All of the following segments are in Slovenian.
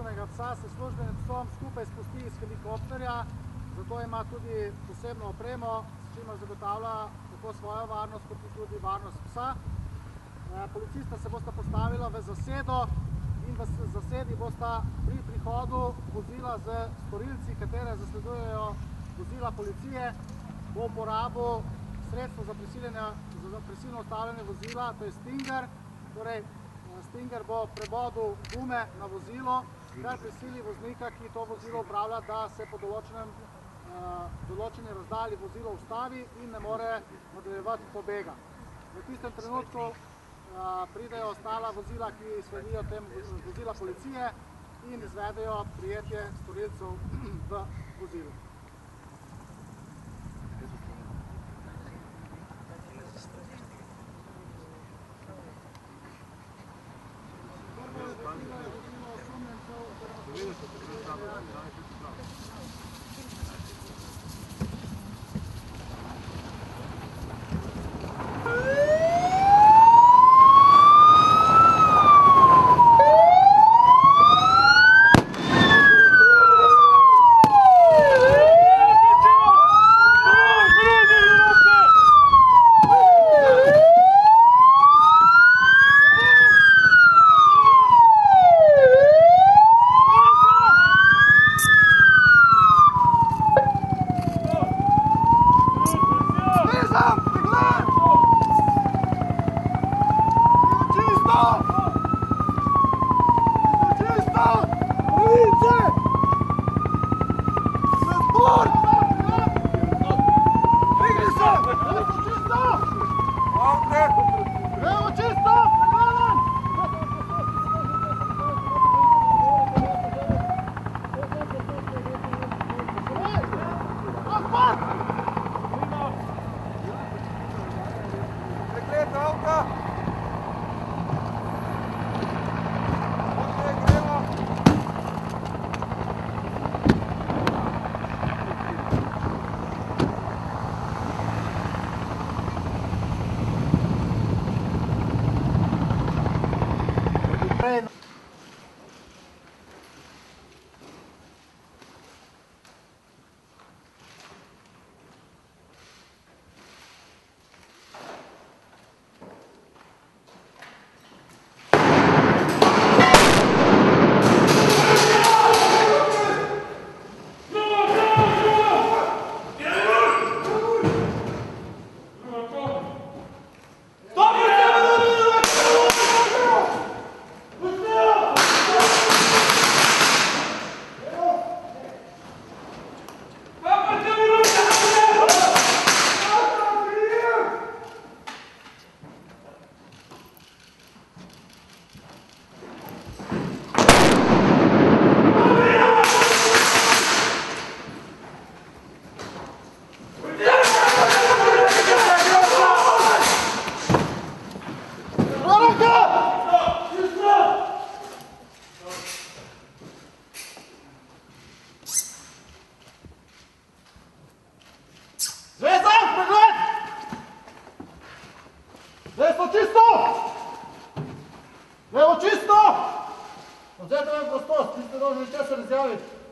delovnega psa se službenim psom skupaj spusti iz helikopterja, zato ima tudi posebno opremo, s čimer zagotavlja tako svojo varnost, kot tudi varnost psa. Policista se bosta postavila v zasedo in v zasedi bosta pri prihodu vozila z storilci, katere zasledujejo vozila policije, po uporabu sredstvo za prisilno ustavljanje vozila, to je Stinger. Torej, Stinger bo prebodel gume na vozilo, kar prisili voznika, ki to vozilo upravlja, da se po določeni razdalji vozilo ustavi in ne more nadaljevati pobega. V tistem trenutku pridejo ostala vozila, ki sledijo vozila policije in izvedejo prijetje storilcev v vozilu.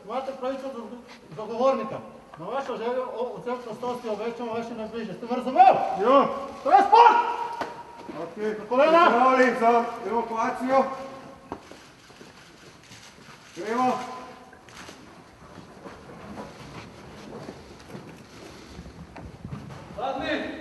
Imate pravico do zagovornika. Na vašo željo odsek prostosti obveščamo vaše najbližje. Ste me razumeli? Ja. Transport! Ok, kolena. pripravljeni za evakuacijo. Gremo. Zadnji!